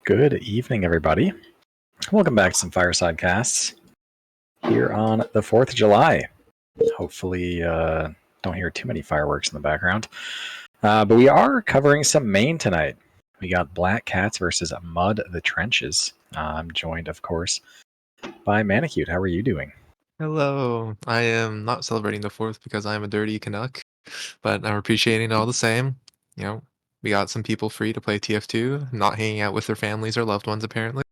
Good evening, everybody. Welcome back to some Fireside Casts here on the 4th of July. Hopefully, don't hear too many fireworks in the background. But we are covering some Maine tonight. We got Black Cats versus Mud the Trenches. I'm joined, of course, by Manacute. How are you doing? Hello. I am not celebrating the 4th because I'm a dirty Canuck, but I'm appreciating it all the same. You know, we got some people free to play TF2, not hanging out with their families or loved ones apparently.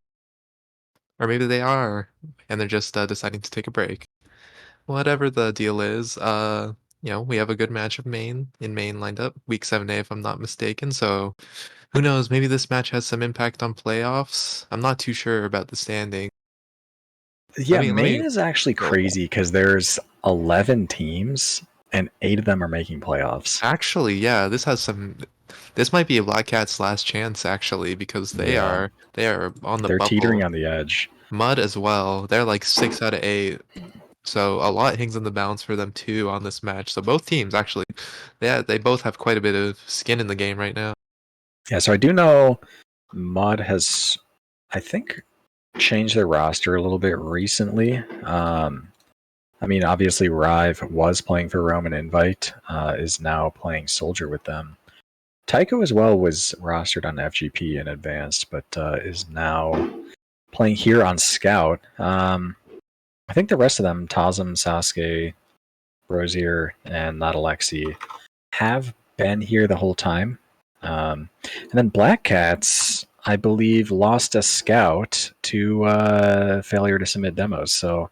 Or maybe they are, and they're just deciding to take a break. Whatever the deal is, we have a good match of Maine in Maine lined up, week 7A if I'm not mistaken, so who knows, maybe this match has some impact on playoffs. I'm not too sure about the standing. Let Yeah, me Maine is actually go. crazy because there's 11 teams and 8 of them are making playoffs. Actually, yeah, this might be a Black Cat's last chance actually because they Yeah, are they are on the they're teetering bubble. on the edge. Mud as well. They're like 6 out of 8. So a lot hangs in the balance for them too on this match. So both teams actually, they both have quite a bit of skin in the game right now. Yeah, so I do know Mud has, I think, changed their roster a little bit recently. I mean, obviously, Rive was playing for Roman Invite, is now playing Soldier with them. Tycho as well was rostered on FGP in advanced, but is now playing here on Scout. I think the rest of them, Tazum, Sasuke, Rosier, and not Alexi, have been here the whole time. And then Black Cats, I believe, lost a scout to failure to submit demos. So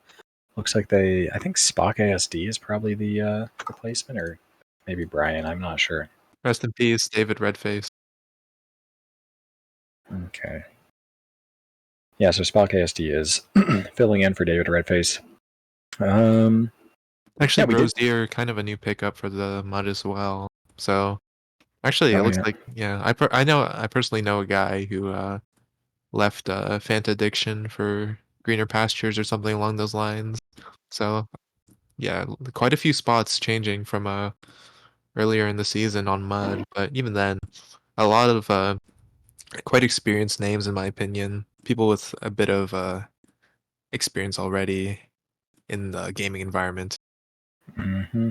looks like I think Spock ASD is probably the replacement, or maybe Brian. I'm not sure. Rest in peace, David Redface. Okay. Yeah, so Spock ASD is filling in for David Redface. Actually, Yeah, we did. Rosier kind of a new pickup for the Mud as well. So actually, it Oh looks yeah. like I personally know a guy who left Fanta Addiction for greener pastures or something along those lines. So yeah, quite a few spots changing from earlier in the season on Mud, but even then, a lot of quite experienced names in my opinion. People with a bit of experience already in the gaming environment. Mm-hmm.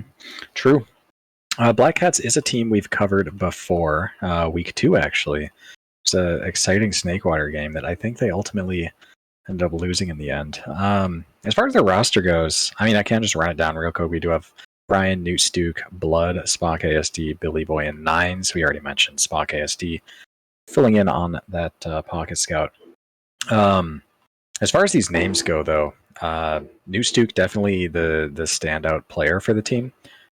True. Black Cats is a team we've covered before, week 2 actually. It's an exciting Snakewater game that I think they ultimately ended up losing in the end. As far as their roster goes, I mean, I can just run it down real quick. We do have Brian, Newt Stuke, Blood, Spock ASD, Billy Boy, and Nines. We already mentioned Spock ASD filling in on that Pocket Scout. As far as these names go, though, Newt Stuke definitely the standout player for the team.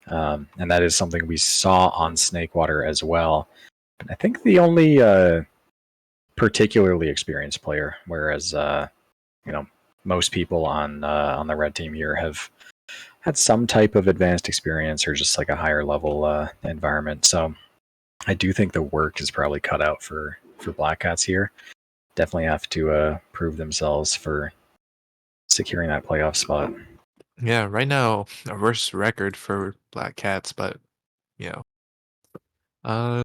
And that is something we saw on Snakewater as well. I think the only particularly experienced player, whereas most people on the red team here have had some type of advanced experience or just like a higher level environment. So I do think the work is probably cut out for Black Cats here. Definitely have to prove themselves for securing that playoff spot. Yeah, right now a worse record for Black Cats, but you know, uh,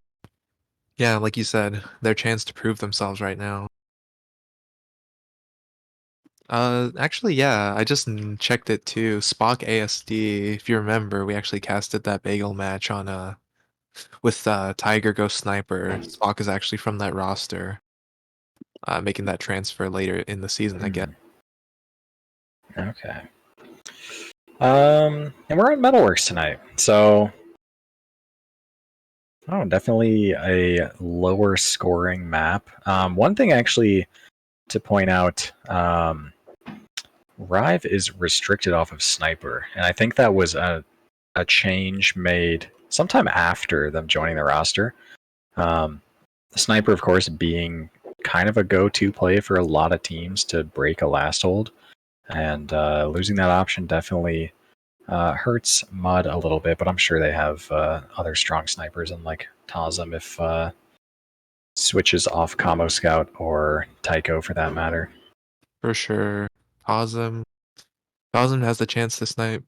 yeah, like you said, their chance to prove themselves right now. Actually, yeah, I just checked it too. Spock ASD, if you remember, we actually casted that bagel match on with Tiger Ghost Sniper. Spock is actually from that roster, making that transfer later in the season, I guess. Okay. And we're on Metalworks tonight, so definitely a lower scoring map. One thing actually to point out, Rive is restricted off of Sniper, and I think that was a change made sometime after them joining the roster. Sniper, of course, being kind of a go-to play for a lot of teams to break a last hold, and losing that option definitely hurts Mud a little bit, but I'm sure they have other strong snipers, and like Tazum if switches off Combo Scout or Tycho for that matter. For sure. Cosm. Cosm has the chance to snipe.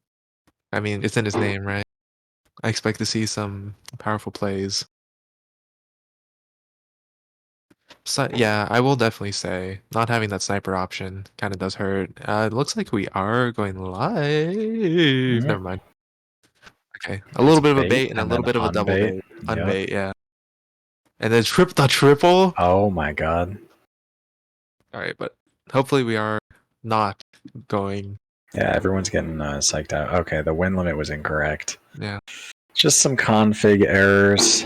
I mean, it's in his name, right? I expect to see some powerful plays. So, yeah, I will definitely say not having that sniper option kind of does hurt. It looks like we are going live. Mhm. Never mind. Okay, a It's little bit of a bait bait and a and little then bit of a double unbait. bait. Yep. Unbait, yeah. And then the triple. Oh my god. All right, but hopefully we are not going. Yeah, everyone's getting psyched out. Okay, the win limit was incorrect. Yeah, Just some config errors.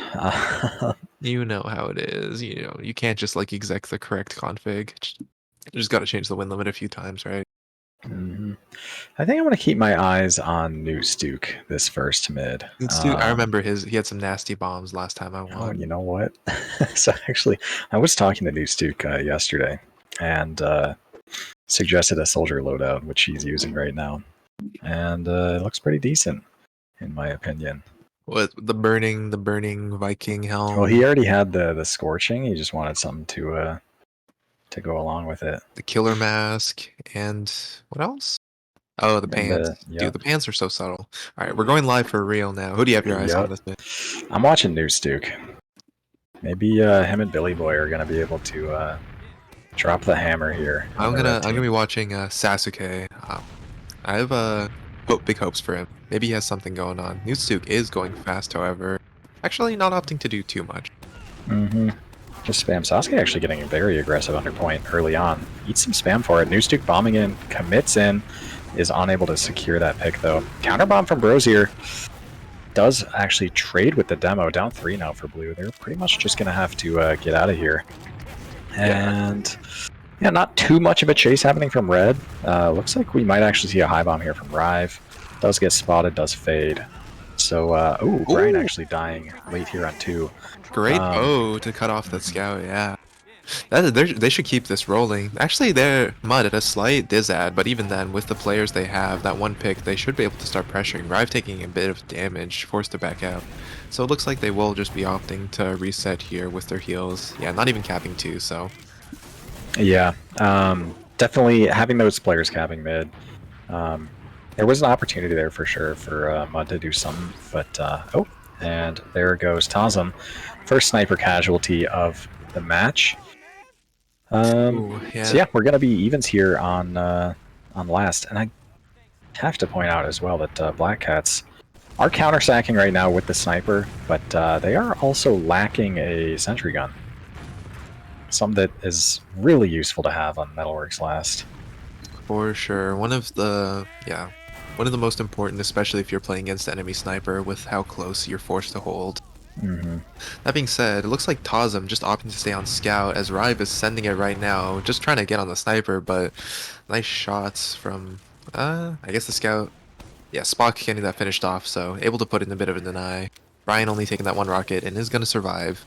you know how it is. You know, you can't just like exec the correct config. You just got to change the win limit a few times, right? Mhm. I think I'm going to keep my eyes on New Stuke this first mid. I remember he had some nasty bombs last time I Oh, won. you know what? So actually, I was talking to New Stuke yesterday and suggested a soldier loadout, which he's using right now. And it looks pretty decent, in my opinion. What the burning Viking Well, he helm, already had the scorching. He just wanted something to go along with it. the killer mask, and what else? Oh, the And pants. Dude, yep, the pants are so subtle. All right, we're going live for real now. Who do you have your eyes on yep. this bit? I'm watching New Stuke. Maybe him and Billy Boy are gonna be able to drop the hammer here on the red I'm gonna team. be watching Sasuke. I have big hopes for him. Maybe he has something going on. Newtsuke is going fast, however, actually not opting to do too much. Mm-hmm. Just spam. Sasuke actually getting very aggressive under point early on. Eats some spam for it. New Stuke bombing in, commits in, is unable to secure that pick though. Counterbomb from Brosier does actually trade with the demo. Down 3 now for blue. They're pretty much just gonna have to get out of here. And yeah, not too much of a chase happening from red. Looks like we might actually see a high bomb here from Rive. Does get spotted, does fade. So, Brian Ooh, actually dying late here on 2. great bow to cut off that scout, yeah. They should keep this rolling. Actually, they're mud at a slight disad, but even then, with the players they have, that one pick, they should be able to start pressuring. Rive taking a bit of damage, forced to back out. So it looks like they will just be opting to reset here with their heals. Yeah, not even capping 2, so... Yeah, definitely having those players capping mid. There was an opportunity there for sure for Mud to do something, but oh, and there goes Tazum, first sniper casualty of the match. Ooh, yeah. So yeah, we're gonna be evens here on last, and I have to point out as well that Black Cats are counter sacking right now with the sniper, but they are also lacking a sentry gun. Some that is really useful to have on Metalworks last. For sure. One of the most important, especially if you're playing against enemy sniper with how close you're forced to hold. Mm-hmm. That being said, it looks like Tazum just opting to stay on scout as Rive is sending it right now, just trying to get on the sniper, but nice shots from I guess the scout. Yeah, Spock getting that finished off, so able to put in a bit of a deny. Brian only taking that one rocket and is gonna survive.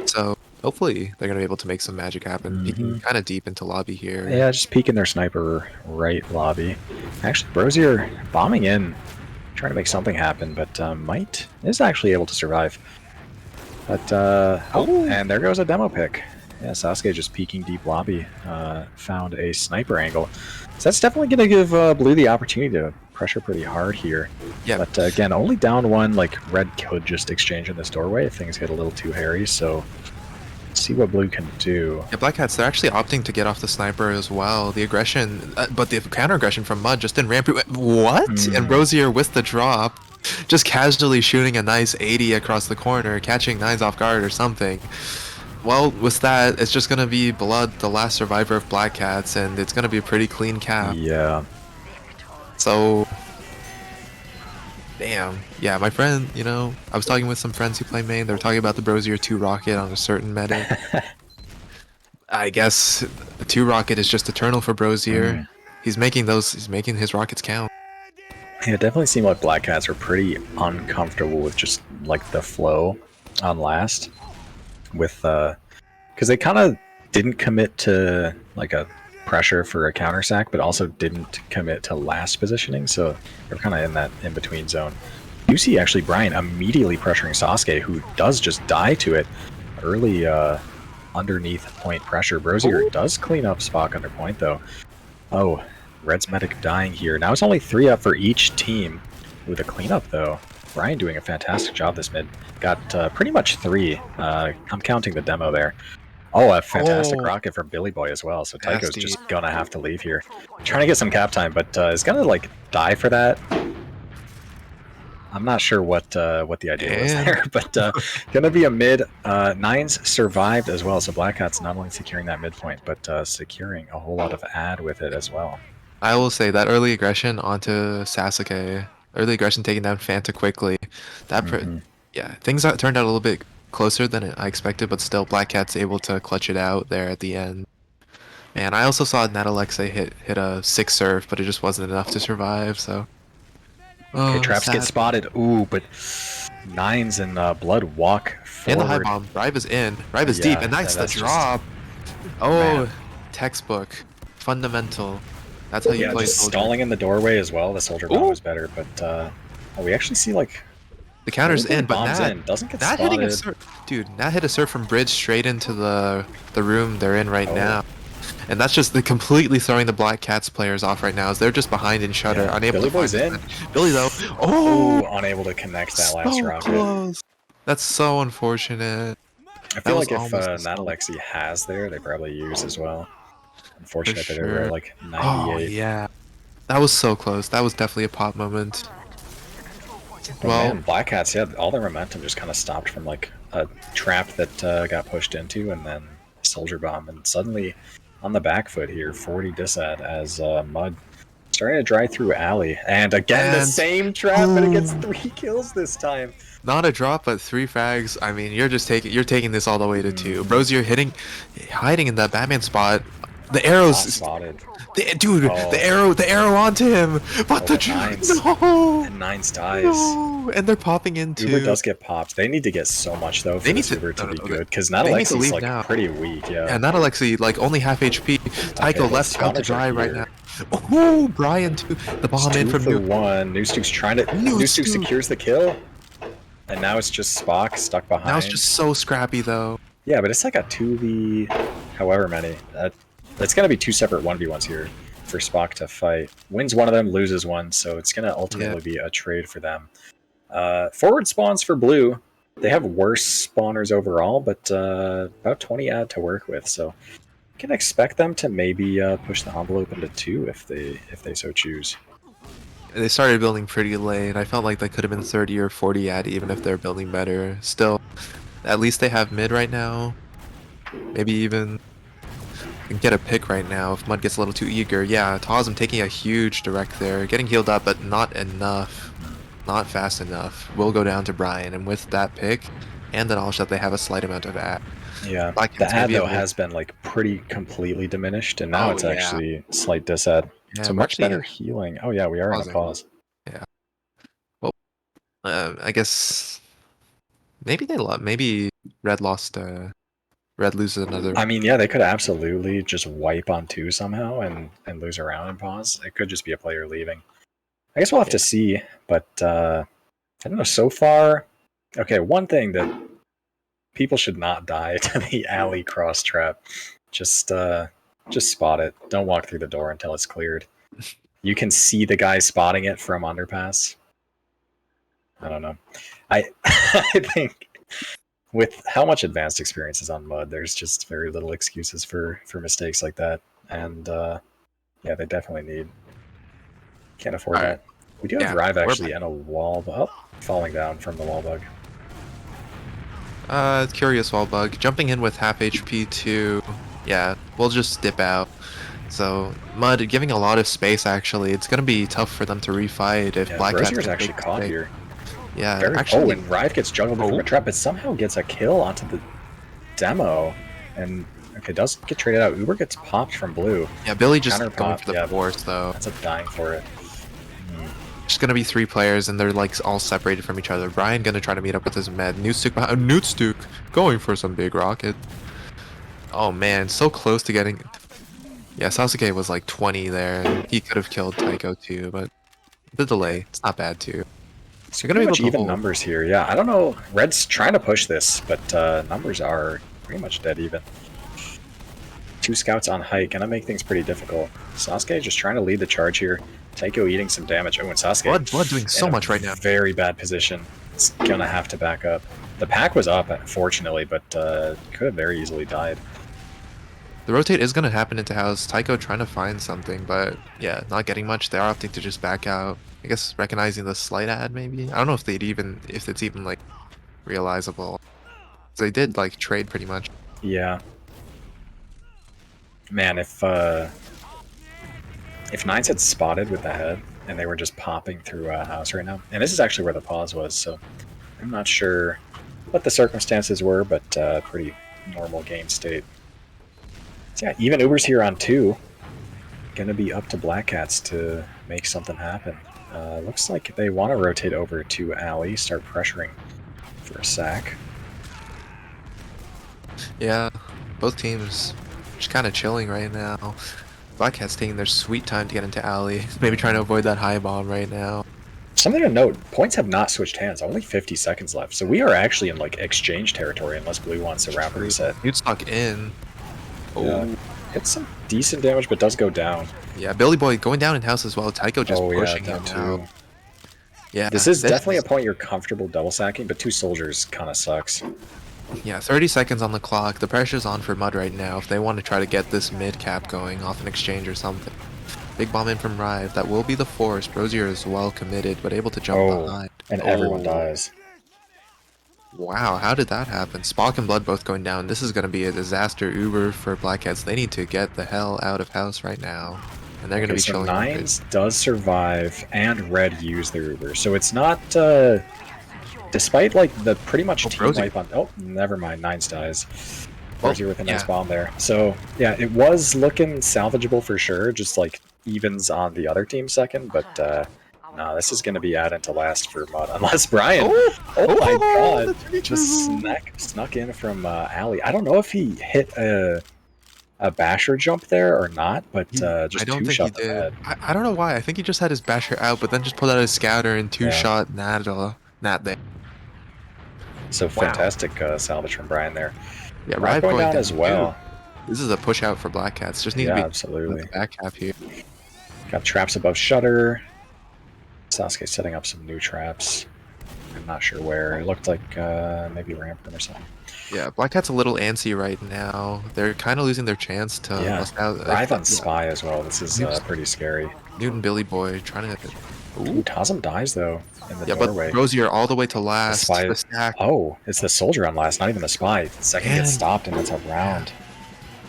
So hopefully they're gonna be able to make some magic happen, peeking kind of deep into lobby here. Yeah, just peeking their sniper right lobby. Actually, Brosier bombing in, trying to make something happen, but Might is actually able to survive. But, and there goes a demo pick. Yeah, Sasuke just peeking deep lobby, found a sniper angle. So that's definitely going to give Blue the opportunity to pressure pretty hard here. Yeah. But again, only down 1, like Red could just exchange in this doorway if things get a little too hairy, so see what Blue can do. Yeah, Black Cats, they're actually opting to get off the sniper as well. The aggression, but the counter aggression from Mud just didn't ramp. What? And Rosier with the drop, just casually shooting a nice 80 across the corner, catching Nines off guard or something. Well, with that, it's just gonna be Blood, the last survivor of Black Cats, and it's gonna be a pretty clean cap. Yeah. So, damn. Yeah, my friend, you know, I was talking with some friends who play main. They were talking about the Brosier 2 rocket on a certain meta. I guess the 2 rocket is just eternal for Brosier. He's making his rockets count. Yeah, it definitely seemed like Black Cats were pretty uncomfortable with just like the flow on last. With because they kind of didn't commit to like a pressure for a counter sack, but also didn't commit to last positioning, so they're kind of in that in-between zone. You see actually Brian immediately pressuring Sasuke, who does just die to it early underneath point pressure. Brosier does clean up Spock under point though. Oh, Red's medic dying here. Now it's only 3 up for each team with a cleanup though. Brian doing a fantastic job this mid. Got pretty much 3. I'm counting the demo there. Oh, a fantastic Oh, rocket from Billy Boy as well. So Tycho's nasty. just gonna have to leave here. Trying to get some cap time, but is gonna like die for that. I'm not sure what the idea was And there, but gonna be a mid. Nines survived as well, so Black Cat's not only securing that midpoint, but securing a whole lot of ad with it as well. I will say that early aggression onto Sasuke, early aggression taking down Fanta quickly. Yeah, things turned out a little bit closer than I expected, but still Black Cat's able to clutch it out there at the end. Man, I also saw Nat Alexei hit a 6 serve, but it just wasn't enough to survive, so. Okay, Oh, traps get sad. spotted. Ooh, but Nines and Blood walk And the high forward. bomb. Rive is in. Rive is deep, Yeah, and that's the that's just drop. Oh, man. textbook. Fundamental. That's how you Yeah, play just Soldier. stalling in the doorway as well. The Soldier Bomb Ooh. was better, but oh, we actually see like The counter's in, but bombs Nat, in. Doesn't get Nat hitting a spotted. serve. Dude, Nat hit a serve from bridge straight into the room they're in right Oh. now. And that's just completely throwing the Black Cats players off right now, as they're just behind in Shutter, Yeah, unable Billy to find Boy's in. Billy though. Oh, Oh, unable to connect that last so rocket. close. That's so unfortunate. I That feel was like if almost a Nat stop. Alexi has there, they probably use as well. For Unfortunate that they were sure. at like Oh 98. yeah, that was so close. That was definitely a pop moment. But Well, man, Black Cats, yeah, all their momentum just kind of stopped from like a trap that got pushed into and then Soldier Bomb. And suddenly on the back foot here, 40 disad as Mud starting to drive through Alley. And again, the and same trap, but it gets 3 kills this time. not a drop, but 3 frags. I mean, you're taking this all the way to 2. Bros, you're hiding in that Batman spot. The Not arrows, spotted. dude, Oh. the arrow onto him. But Oh, the Nines. no, And Nines dies. no, and they're popping Uber into. does get popped. They need to get so much though for They need this to Uber to no, be no, good because Nat they need to Alexi's leave like now. pretty weak. Yeah. Yeah, not Alexi, like only half HP. Tycho Okay, left out to spawners are dry right here. now. Oh, Brian too. The bomb It's in 2 from for Nuke. 1. Newstuke's trying to. Newstuke. Newstuke secures the kill, and now it's just Spock stuck behind. Now it's just so scrappy though. Yeah, but it's like a 2v, however many. That's gonna be 2 separate 1v1s here for Spock to fight. Wins one of them, loses one, so it's gonna ultimately be a trade for them. Forward spawns for Blue. They have worse spawners overall, but about 20 ad to work with, so you can expect them to maybe push the envelope into 2 if they so choose. They started building pretty late. I felt like they could have been 30 or 40 ad even if they're building better. Still, at least they have mid right now. Maybe even can get a pick right now if Mud gets a little too eager. Yeah, Tazm taking a huge direct there. Getting healed up, but not enough. Not fast enough. Will go down to Brian, and with that pick, and the knowledge that they have a slight amount of ad. Yeah, Black the Cats ad maybe though a has been like pretty completely diminished, and now Oh, it's yeah. actually slight disad. Yeah, So we're much actually better healing. Oh yeah, we are in a pausing. pause. Yeah. Well, I guess maybe maybe Red lost. Red loses another. I mean, yeah, they could absolutely just wipe on 2 somehow and lose a round in pause. It could just be a player leaving. I guess we'll have to see, but I don't know. So far, okay, one thing that people should not die to the alley cross trap. Just spot it. Don't walk through the door until it's cleared. You can see the guy spotting it from underpass. I don't know. I I think with how much advanced experience is on Mud, there's just very little excuses for mistakes like that. And yeah, they definitely need. Can't afford that. We do have Rive actually in a wall, oh, falling down from the wall bug. Curious wall bug. Jumping in with half HP too. Yeah, we'll just dip out. So, Mud giving a lot of space actually. It's gonna be tough for them to refight if Black Cat's Brosier's actually caught here. Yeah, actually, and Rive gets juggled from a trap, but somehow gets a kill onto the demo. And okay, does get traded out. Uber gets popped from Blue. Yeah, Billy just Counter going pop, for the force though. That's a dying for it. Just gonna be 3 players and they're like all separated from each other. Brian gonna try to meet up with his med. Newtstuke behind. Newtstuke going for some big rocket. Oh man, so close to getting. Yeah, Sasuke was like 20 there. And he could have killed Tycho too, but the delay, it's not bad too. So you're gonna be able to even numbers here. Yeah, I don't know. Red's trying to push this, but numbers are pretty much dead even. 2 scouts on height, gonna make things pretty difficult. Sasuke just trying to lead the charge here. Tycho eating some damage. Oh, and Sasuke. Blood doing so much right now. Very bad position. It's gonna have to back up. The pack was up, fortunately, but could have very easily died. The rotate is going to happen into house. Tycho trying to find something, but yeah, not getting much. They are opting to just back out. I guess recognizing the slight ad, maybe. I don't know if if it's even like realizable. They did like trade pretty much. Yeah. Man, if Nines had spotted with the head and they were just popping through a house right now, and this is actually where the pause was, so I'm not sure what the circumstances were, but pretty normal game state. So yeah, even Uber's here on 2. Gonna be up to Black Cats to make something happen. Looks like they want to rotate over to Alley, start pressuring for a sack. Yeah, both teams just kind of chilling right now. Black Cat's taking their sweet time to get into Alley. Maybe trying to avoid that high bomb right now. Something to note, points have not switched hands. Only 50 seconds left. So we are actually in like exchange territory unless Blue wants a round reset. You'd stuck in. Yeah. Hits some decent damage, but does go down. Yeah, Billy Boy going down in house as well. Tycho just pushing him too. out. Yeah, this is definitely a point you're comfortable double sacking, but 2 soldiers kind of sucks. Yeah, 30 seconds on the clock. The pressure's on for Mud right now if they want to try to get this mid cap going off an exchange or something. Big bomb in from Rive. That will be the force. Brosier is well committed, but able to jump behind. And everyone dies. Wow, how did that happen? Spock and Blood both going down. This is going to be a disaster Uber for Black Cats. They need to get the hell out of house right now. And they're going to be chilling. Nines does survive, and Red use their Uber. So it's not... despite like the pretty much team wipe on... Oh, never mind. Nines dies. Brosier with a nice bomb there. So, yeah, it was looking salvageable for sure. Just like evens on the other team's second, but... no, this is going to be added to last for Mud. Unless Brian... Oh my god! Just snuck in from Alley. I don't know if he hit a basher jump there or not, but just two-shot the head. I don't know why. I think he just had his basher out, but then just pulled out his scouter and two-shot Nat there. So fantastic salvage from Brian there. Yeah, Rive going down as well. This is a push out for Black Cats. Just need to be absolutely back half here. Got traps above Shutter. Sasuke setting up some new traps. I'm not sure where. It looked like maybe ramp room or something. Yeah, Black Cat's a little antsy right now. They're kind of losing their chance to bust out. Rive on Spy as well. This is pretty scary. Newton Billy Boy trying to... Ooh, Tazum dies though in the doorway. But Rosier all the way to last. The stack. Oh, it's the soldier on last, not even the spy. The second gets stopped and it's a round.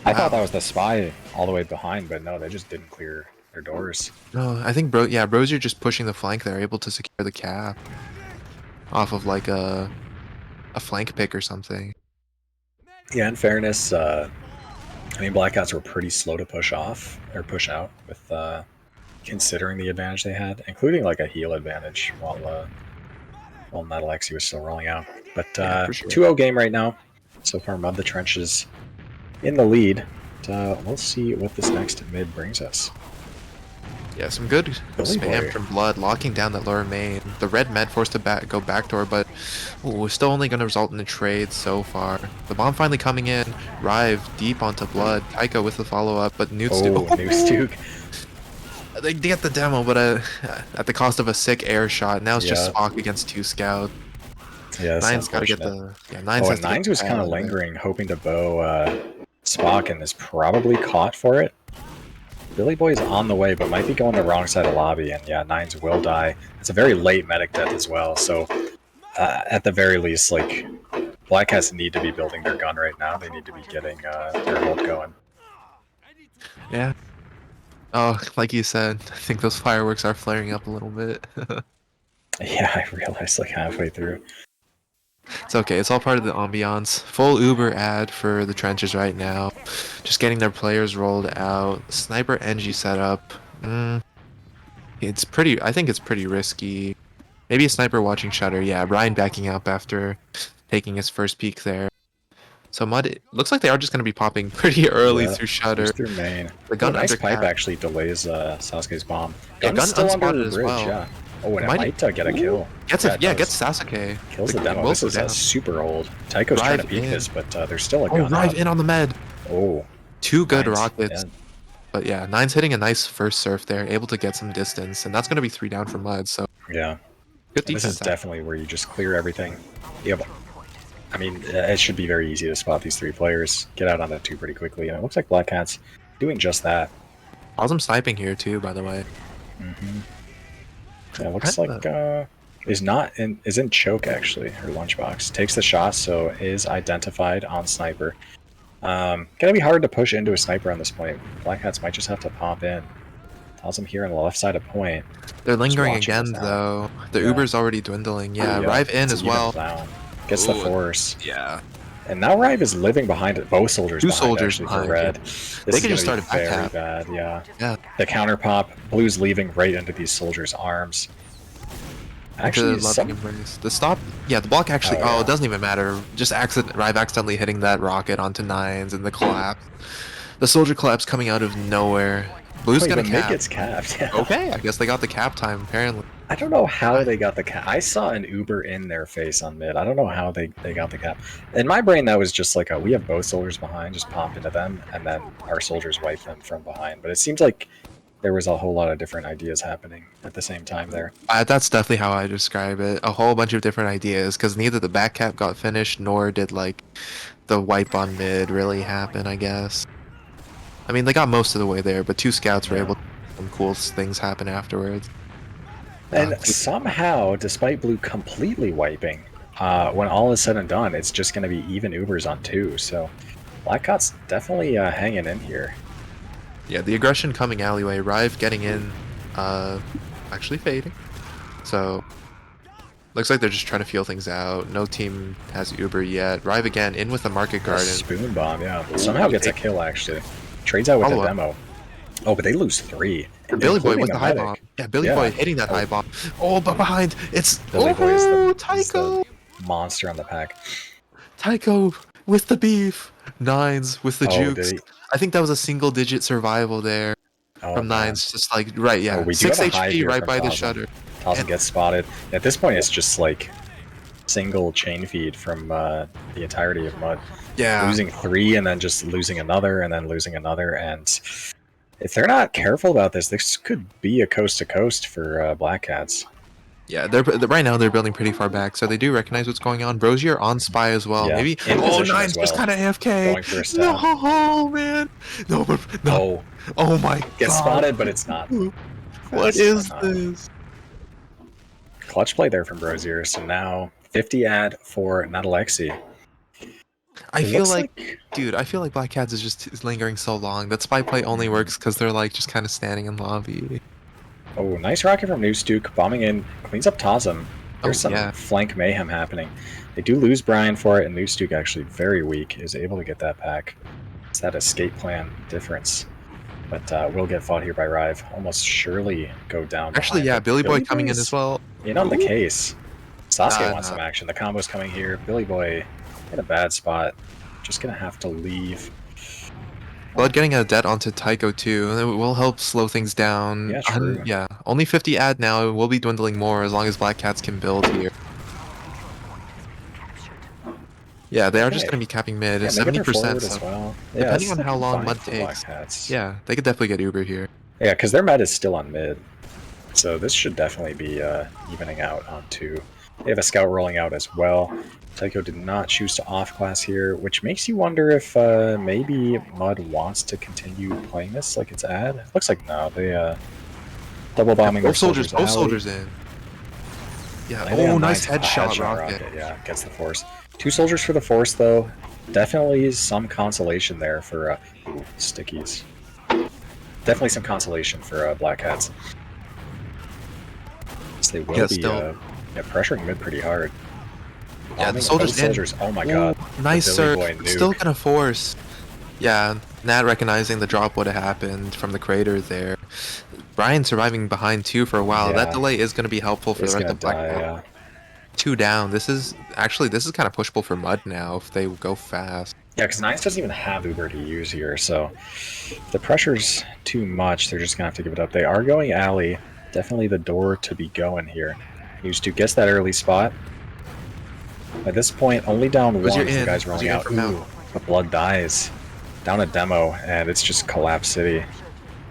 I thought that was the spy all the way behind, but no, they just didn't clear their doors. No, I think Brosier just pushing the flank there, able to secure the cap off of like a flank pick or something. Yeah, in fairness, I mean, Black Cats were pretty slow to push off or push out with considering the advantage they had, including like a heal advantage while Metalexi was still rolling out. But 2-0 game right now. So far, Mud the Trenches in the lead. We'll see what this next mid brings us. Yeah, some good spam from Blood, locking down that lower main. The red med forced to go backdoor, but still only going to result in a trade so far. The bomb finally coming in. Rive deep onto Blood. Tycho with the follow-up, but Newstuke. They get the demo, but at the cost of a sick air shot. Now it's just Spock against 2 scout. Yeah, Nine's got to get the... Yeah, Nines was kind of lingering, hoping to bow Spock, and is probably caught for it. Billy Boy's on the way, but might be going the wrong side of lobby, and yeah, Nines will die. It's a very late medic death as well, so at the very least, like, Black Cats need to be building their gun right now. They need to be getting their hold going. Yeah. Oh, like you said, I think those fireworks are flaring up a little bit. Yeah, I realized like halfway through. It's okay, it's all part of the ambiance. Full Uber ad for the trenches right now. Just getting their players rolled out. Sniper NG setup. It's pretty, I think it's pretty risky. Maybe a sniper watching Shutter. Yeah, Brian backing up after taking his first peek there. So Mud, it looks like they are just going to be popping pretty early through Shutter. Through main. The gun nice pipe actually delays Sasuke's bomb. Gun still under the as bridge, well. Yeah. Oh, and it might get a kill. Gets Sasuke. Kills the demo. This is super old. Tycho's trying to peek this, but there's still a gun. Rive in on the med. Oh. 2 good rockets. But yeah, Nine's hitting a nice first surf there, able to get some distance, and that's going to be 3 down for Mud. So yeah, good defense. This is definitely where you just clear everything. You have I mean, it should be very easy to spot these 3 players, get out on the 2 pretty quickly, and it looks like Black Cat's doing just that. Awesome sniping here too, by the way. Yeah, it looks like is in choke actually, or lunchbox. Takes the shot, so is identified on sniper. Gonna be hard to push into a sniper on this point. Black Hats might just have to pop in. Tells him here on the left side of point. They're lingering again though. The Uber's already dwindling. Yeah, Rive in as well. Down. Gets the force. Yeah. And now Rive is living behind it. Both soldiers Two behind, soldiers actually, behind, for red. yeah. This They could just start a back very tap. bad, yeah. The counter pop. Blue's leaving right into these soldiers' arms. Actually, the stop. Yeah, the block actually. Oh, it doesn't even matter. Just Rive accidentally hitting that rocket onto 9s and the collapse. The soldier collapse coming out of nowhere. Blue's gonna cap. Gets capped. Yeah. Okay, I guess they got the cap time apparently. I don't know how they got the cap. I saw an Uber in their face on mid. I don't know how they got the cap. In my brain, that was just like, we have both soldiers behind, just pop into them, and then our soldiers wipe them from behind. But it seems like there was a whole lot of different ideas happening at the same time there. That's definitely how I describe it. A whole bunch of different ideas, because neither the back cap got finished, nor did like the wipe on mid really happen, I guess. I mean, they got most of the way there, but 2 scouts were able to make some cool things happen afterwards. And somehow, despite Blue completely wiping, when all is said and done, it's just going to be even Ubers on 2. So Black Cat's definitely hanging in here. Yeah, the aggression coming alleyway. Rive getting in, actually fading. So looks like they're just trying to feel things out. No team has Uber yet. Rive again in with the market garden. Spoon bomb, yeah. Somehow gets a kill actually. Trades out with the demo. Oh, but they lose 3. And Billy Boy with the high bomb. Yeah, Billy Boy hitting that high bomb. Oh, but behind it's Billy Boy is Tycho. The monster on the pack. Tycho with the beef. 9s with the jukes. Did he? I think that was a single-digit survival there from 9s. Just like we 6 HP right by the shutter. Tazem gets spotted. At this point, it's just like single chain feed from the entirety of Mud. Yeah, losing 3 and then just losing another and then losing another, and if they're not careful about this could be a coast to coast for Black Cats. Yeah, they're right now they're building pretty far back, so they do recognize what's going on. Brosier on spy as well. Yeah, maybe. Oh, 9's just kind of AFK. Going for a stab. No, man. No, but no. Oh my God. Gets spotted, but it's not. What is this? Clutch play there from Brosier. So now 50 ad for Nadalexi. I feel like, dude, I feel like Black Cats is just lingering so long. That spy play only works because they're like just kind of standing in lobby. Oh, nice rocket from Newstuke, bombing in, cleans up Tazem. There's some flank mayhem happening. They do lose Brian for it, and Newstuke actually very weak, is able to get that pack. It's that escape plan difference. But will get fought here by Rive. Almost surely go down. Actually, yeah, Billy Boy coming in as well. In on the case. Sasuke wants some action. The combo's coming here. Billy Boy in a bad spot. Just gonna have to leave. Blood getting a debt onto Tycho too, and it will help slow things down. Yeah, true. Yeah, only 50 ad now. It will be dwindling more as long as Black Cats can build here. Yeah, they are just going to be capping mid. 70%. As well. Depending on how long Mud takes. Yeah, they could definitely get Uber here. Yeah, because their med is still on mid. So this should definitely be evening out on 2. They have a scout rolling out as well. Tycho did not choose to off-class here, which makes you wonder if maybe Mud wants to continue playing this like it's ad. Looks like no. They double bombing both soldiers in. Yeah. Oh, nice headshot rocket. Yeah, gets the force. 2 soldiers for the force though. Definitely some consolation there for stickies. Definitely some consolation for Black Cats. So they will be pressuring mid pretty hard. Yeah, the soldiers. Oh my God. Nice, sir. Still gonna force. Yeah, Nat recognizing the drop would have happened from the crater there. Brian surviving behind 2 for a while. That delay is gonna be helpful for the rest of Black Cat. 2 down. This is kind of pushable for Mud now if they go fast. Yeah, because 9s doesn't even have Uber to use here, so if the pressure's too much, they're just gonna have to give it up. They are going alley. Definitely the door to be going here. Used to guess that early spot. At this point, only down 1 for the guys rolling out. Ooh, the blood dies. Down a demo, and it's just Collapse City.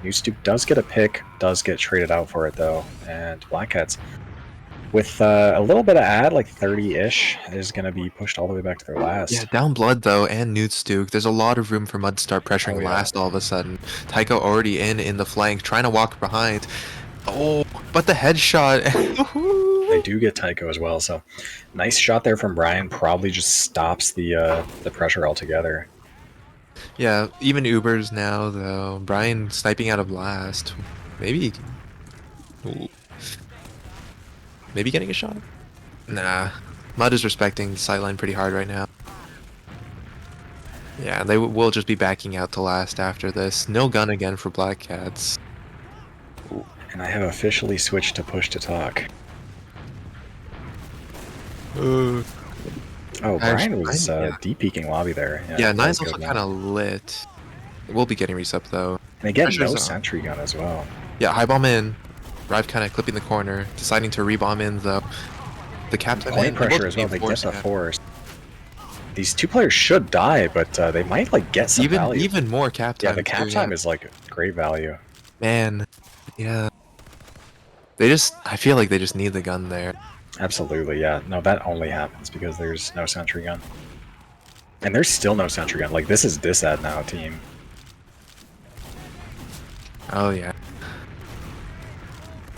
Newstuke does get a pick, does get traded out for it though, and Black Cats with a little bit of ad, like 30-ish, is going to be pushed all the way back to their Yeah, last. down Blood though, and Newt Stuke. There's a lot of room for Mud to start pressuring Oh, yeah. last all of a sudden. Tycho already in the flank, trying to walk behind. Oh, but the headshot. They do get Tycho as well, so nice shot there from Brian. Probably just stops the pressure altogether. Yeah, even Ubers now though. Brian sniping out of last. Maybe. Ooh. Maybe getting a shot? Nah. Mud is respecting the sideline pretty hard right now. Yeah, they will just be backing out to last after this. No gun again for Black Cats. And I have officially switched to push to talk. Uh, Oh, Brian actually, was yeah. deep peeking lobby there. Yeah, that was Nine's also good, kind of lit. We'll be getting resup though. And they get Pressure's no on. sentry gun as well. Yeah, high bomb in. Rive kind of clipping the corner, deciding to rebomb in though. The captain Point pressure as well. They get the force. These two players should die, but they might like get some value. Even more cap time. Yeah, the cap time is like great value. Man, yeah. I feel like they just need the gun there. Absolutely, yeah. No, that only happens because there's no sentry gun. And there's still no sentry gun. Like, this is disad now, team. Oh, yeah.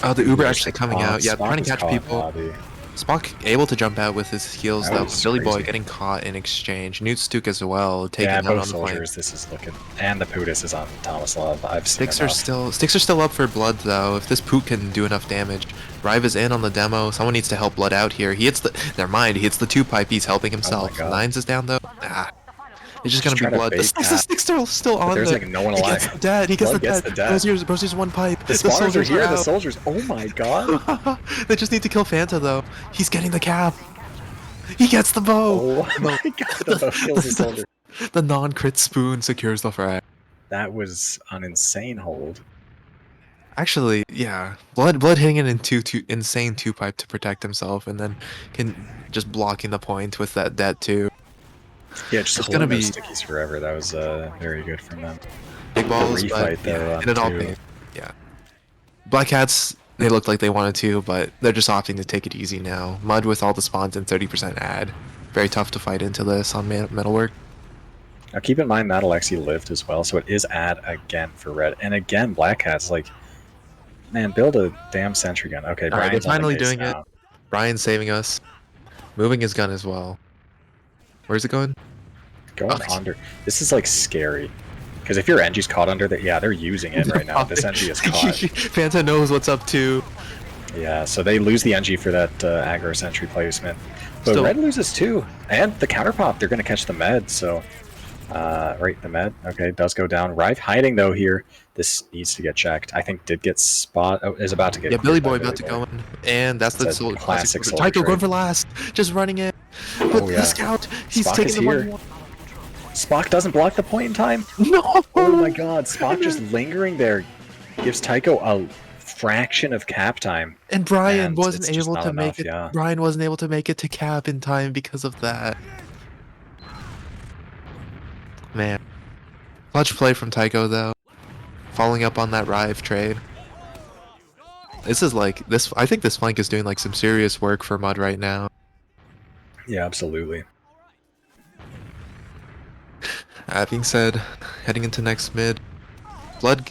Oh, the Uber actually coming out. Yeah, Spock trying to catch people. Lobby. Spock able to jump out with his heels, though. Billy Boy getting caught in exchange. Newt Stuke as well, taking out on the soldiers. This is looking, and the Putis is on Tomislav. I've seen Sticks are still up for Blood though. If this Poot can do enough damage, Rive is in on the demo. Someone needs to help Blood out here. He hits the never mind. He hits the 2-pipe. He's helping himself. Nines is down though. It's just gonna be Blood. The Stick's still on. There's like no one alive. He gets the dead. He gets the dead. Brosier's 1 pipe. The soldiers are here. The soldiers. Oh my god. They just need to kill Fanta though. He's getting the cap. He gets the bow. Oh my god. The bow kills the soldier. The non-crit spoon secures the frag. That was an insane hold. Actually, yeah. Blood hitting an insane 2-pipe to protect himself, and then just blocking the point with that too. Yeah, just gonna be stickies forever. That was very good from them. Big balls, refight though. In an all pain. Yeah. Black Cats, they looked like they wanted to, but they're just opting to take it easy now. Mud with all the spawns and 30% ad. Very tough to fight into this on Metalwork. Now keep in mind that Alexi lived as well, so it is ad again for red. And again, Black Cat's like, man, build a damn sentry gun. Okay, Brian's they're finally doing it. Brian's saving us. Moving his gun as well. Where's it going? Going under. This is like scary. Because if your NG's caught under that, yeah, they're using it right now. This NG is caught. Fanta knows what's up too. Yeah, so they lose the NG for that aggro sentry placement. But red loses too. And the counter pop, they're going to catch the med, so... right, the med. Okay, does go down. Rive hiding though here. This needs to get checked. I think did get spot. Oh, is about to get. Yeah, Billy Boy about to go in, and that's the classic. Tycho going for last, just running it. But the scout, he's taking the 1-1. Spock doesn't block the point in time. No. Oh my God, Spock just lingering there gives Tycho a fraction of cap time. And Brian wasn't able to make it. Yeah. Brian wasn't able to make it to cap in time because of that. Man, clutch play from Tycho though, following up on that Rive trade. This is like this. I think this flank is doing like some serious work for Mud right now. Yeah, absolutely. That being said, heading into next mid, Blood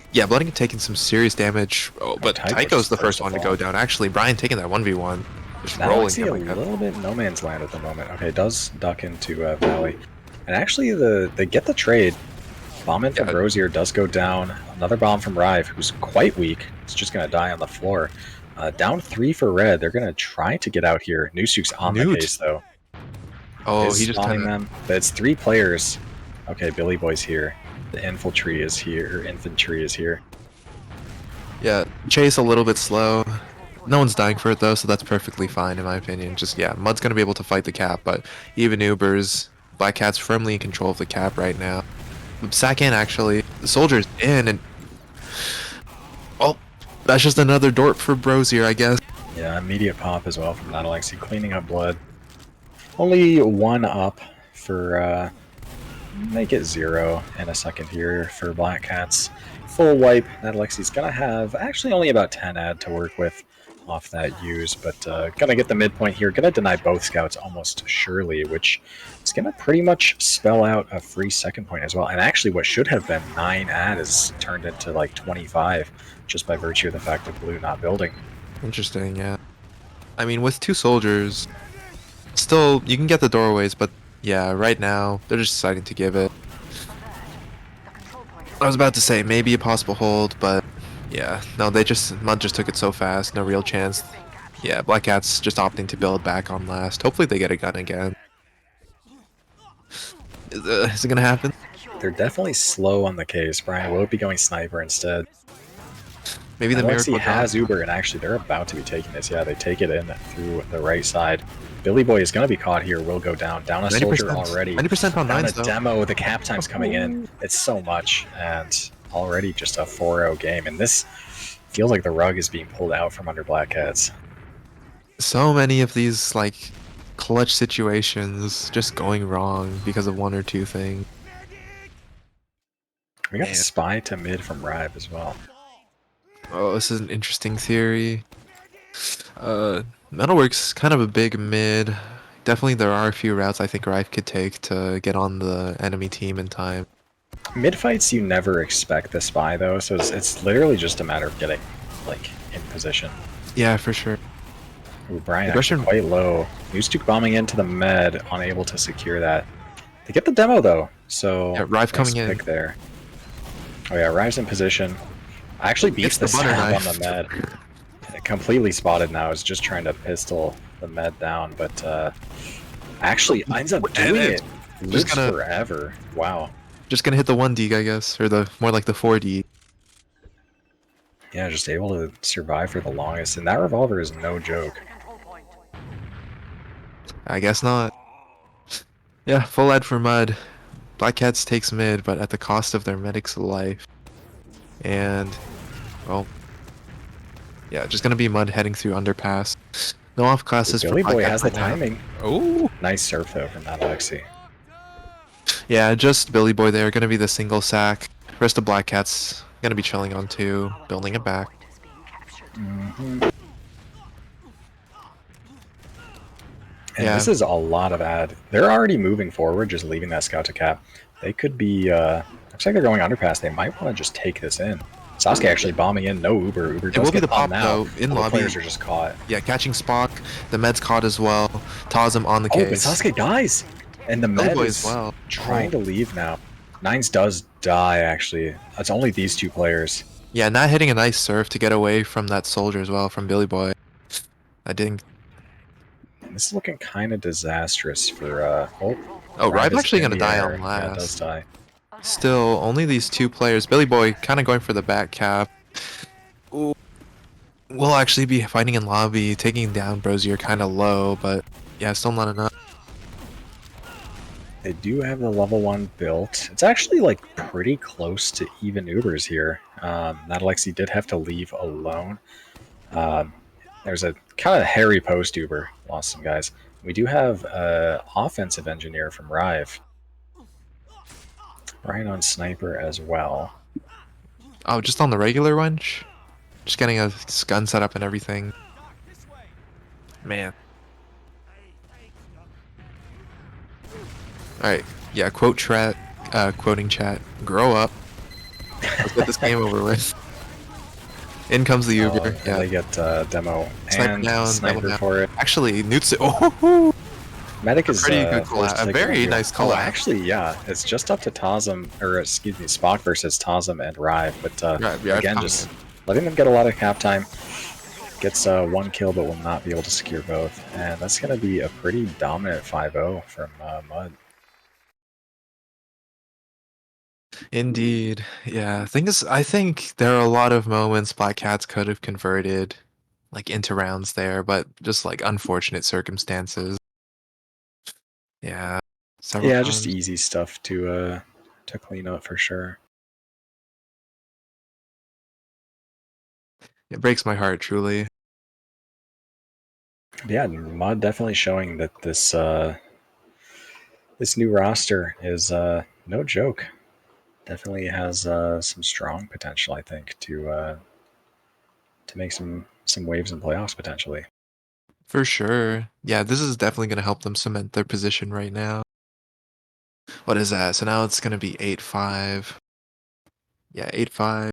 taking some serious damage. Oh, but Tycho's the first one to go down. Actually, Brian taking that 1v1, just rolling him. A little bit no man's land at the moment. Okay, does duck into Valley. And actually, they get the trade. Bomb in from Rosier does go down. Another bomb from Rive, who's quite weak. It's just going to die on the floor. Down 3 for red. They're going to try to get out here. Newsuk's on the case, though. Oh, he just bombing them. But it's 3 players. Okay, Billy Boy's here. The infantry is here. Yeah, Chase a little bit slow. No one's dying for it, though, so that's perfectly fine, in my opinion. Just, yeah, Mud's going to be able to fight the cap, but even Ubers... Black Cat's firmly in control of the cap right now. Sack in, actually. The soldier's in, and... Oh, that's just another dorp for Brosier, I guess. Yeah, immediate pop as well from that Alexi, cleaning up blood. Only 1 up for, make it 0 in a second here for Black Cats. Full wipe, that Alexi's gonna have actually only about 10 ad to work with. off that use, but gonna get the midpoint here. Gonna deny both scouts almost surely, which is gonna pretty much spell out a free second point as well. And actually, what should have been 9 ad is turned into like 25 just by virtue of the fact of blue not building. Interesting, yeah. I mean, with 2 soldiers, still, you can get the doorways, but yeah, right now, they're just deciding to give it. I was about to say, maybe a possible hold, but yeah, no, Mud just took it so fast, no real chance. Yeah, Black Cat's just opting to build back on last. Hopefully they get a gun again. Is it gonna happen? They're definitely slow on the case. Brian will be going sniper instead. Maybe the miracle has Uber, and actually they're about to be taking this. Yeah, they take it in through the right side. Billy Boy is going to be caught here. Will go down. Down a soldier already. 90% on 9s, though. Demo. The cap time's coming in. It's so much, and already just a 4-0 game. And this feels like the rug is being pulled out from under Black Cats. So many of these, like, clutch situations just going wrong because of 1 or 2 things. We got a spy to mid from Rive as well. Oh, this is an interesting theory. Metalwork's kind of a big mid. Definitely there are a few routes I think Rive could take to get on the enemy team in time. Mid fights you never expect the spy though, so it's literally just a matter of getting like in position. Yeah, for sure. Ooh, Brian actually quite low. Newstuke bombing into the med, unable to secure that. They get the demo though, so yeah, Rive coming in. Pick there. Oh yeah, Rive's in position. Actually beats the stab on the med. Completely spotted now. Is just trying to pistol the med down, but actually ends up doing it. Lives forever. Wow. Just gonna hit the 1D, I guess, or the more like the 4D. Yeah, just able to survive for the longest, and that revolver is no joke. I guess not. Yeah, full ad for Mud. Black Cats takes mid, but at the cost of their medic's life. And, well, yeah, just gonna be Mud heading through underpass. No off classes for Billy Black Boy Cats has the timing. Oh, nice surf though from that Alexi. Yeah, just Billy Boy there, gonna be the single sack. Rest of Black Cats gonna be chilling on 2, building it back. And this is a lot of ad. They're already moving forward, just leaving that scout to cap. They could be, looks like they're going underpass. They might want to just take this in. Sasuke actually bombing in, no Uber. Uber does it will be the pop now. though, in All lobby. The players are just caught. Yeah, catching Spock. The med's caught as well. Tazim on the case. Oh, but Sasuke dies! And the med is trying to leave now. Nines does die, actually. It's only these 2 players. Yeah, not hitting a nice surf to get away from that soldier as well, from Billy Boy. I didn't... This is looking kind of disastrous for, oh, Rive actually gonna die on last. Yeah, it does die. Still, only these 2 players. Billy Boy kind of going for the back cap. Ooh. We'll actually be fighting in lobby, taking down Brosier kind of low, but yeah, still not enough. They do have the level 1 built. It's actually like pretty close to even Ubers here. That Alexi did have to leave alone. There's a kind of hairy post Uber. Lost some guys. We do have an offensive engineer from Rive. Right on sniper as well. Oh, just on the regular wench? Just getting a gun set up and everything. Man. Alright, yeah, quoting chat. Grow up. Let's get this game over with. In comes the Uber. Yeah, they get demo sniper and down, sniper for it. Actually, Nutsu. Oh, Medic is pretty good collab. A very nice collab. Oh, actually, yeah, it's just up to Tazim, or excuse me, Spock versus Tazim and Rive. But again, just letting them get a lot of cap time. Gets 1 kill, but will not be able to secure both, and that's going to be a pretty dominant 5-0 from Mud. Indeed. Yeah. Thing is, I think there are a lot of moments Black Cats could have converted like into rounds there, but just like unfortunate circumstances. Yeah. Yeah, just easy stuff to clean up for sure. It breaks my heart, truly. Yeah, Mud definitely showing that this this new roster is no joke. Definitely has some strong potential, I think, to make some some waves in playoffs potentially. For sure. Yeah, this is definitely going to help them cement their position right now. What is that? So now it's going to be 8-5. Yeah, 8-5.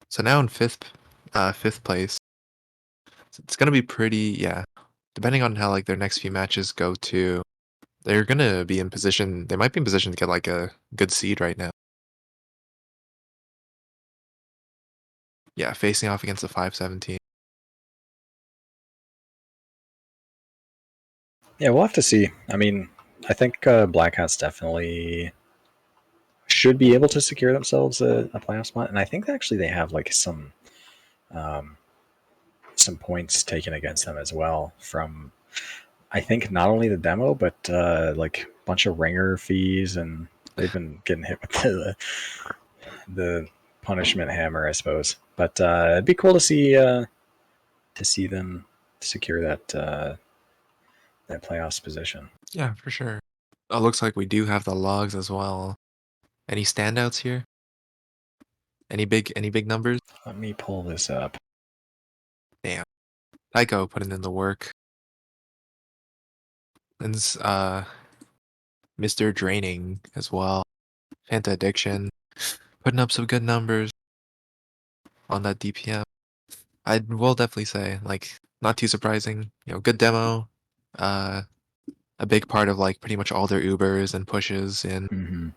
So now in fifth place. So it's going to be pretty, yeah. Depending on how like their next few matches go too, they're going to be in position. They might be in position to get like a good seed right now. Yeah, facing off against the 5-17. Yeah, we'll have to see. I mean, I think Black Hats definitely should be able to secure themselves a playoff spot, and I think actually they have like some points taken against them as well from, I think, not only the demo but like a bunch of ringer fees, and they've been getting hit with the punishment hammer, I suppose. But it'd be cool to see them secure that playoffs position. Yeah, for sure. Oh, looks like we do have the logs as well. Any standouts here? Any big numbers? Let me pull this up. Damn. Tycho putting in the work. And Mr. Draining as well. Fanta Addiction. Putting up some good numbers on that DPM. I will definitely say, like, not too surprising. You know, good demo. A big part of like pretty much all their Ubers and pushes in.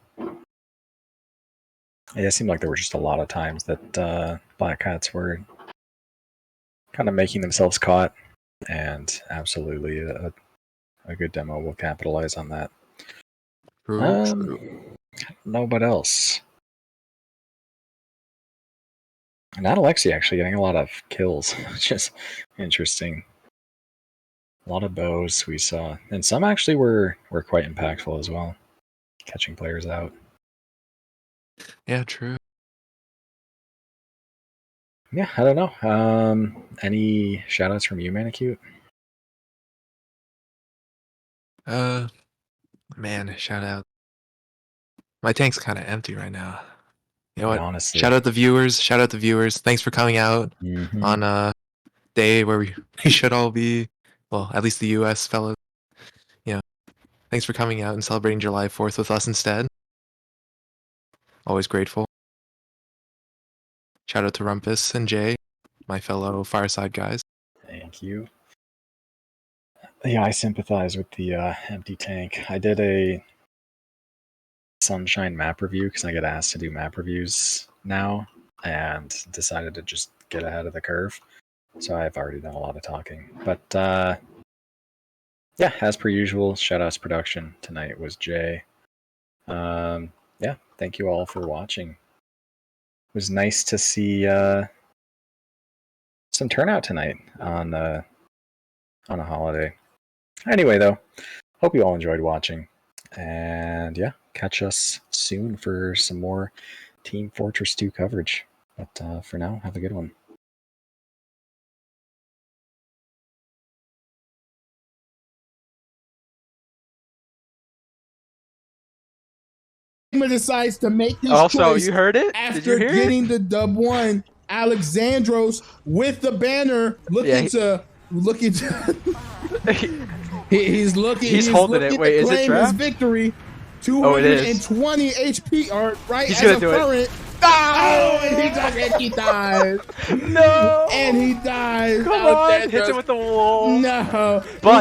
Yeah, it seemed like there were just a lot of times that Black Hats were kind of making themselves caught, and absolutely a good demo will capitalize on that. True. I don't know what else. Not Alexi actually getting a lot of kills, which is interesting. A lot of bows we saw, and some actually were quite impactful as well, catching players out. Yeah, true. Yeah, I don't know. Any shoutouts from you, Manacute? Man, shout out. My tank's kind of empty right now. You know what? Honestly. Shout out the viewers. Shout out the viewers. Thanks for coming out on a day where we should all be. Well, at least the U.S. fellas. You know, thanks for coming out and celebrating July 4th with us instead. Always grateful. Shout out to Rumpus and Jay, my fellow Fireside guys. Thank you. Yeah, I sympathize with the empty tank. I did a Sunshine map review because I get asked to do map reviews now, and decided to just get ahead of the curve. So I've already done a lot of talking. But yeah, as per usual, shoutouts production tonight was Jay. Yeah, thank you all for watching. It was nice to see some turnout tonight on a holiday. Anyway, though, hope you all enjoyed watching. And yeah, catch us soon for some more Team Fortress 2 coverage. But for now, have a good one. Decides to make his also, choice you heard it? after getting the dub one. Alexandros with the banner, looking to he's holding it. Wait, is it claim his victory. 220 HP are right he's as gonna a do current. Oh, and he dies. No, and he dies. come on, hits it with the wall. No, but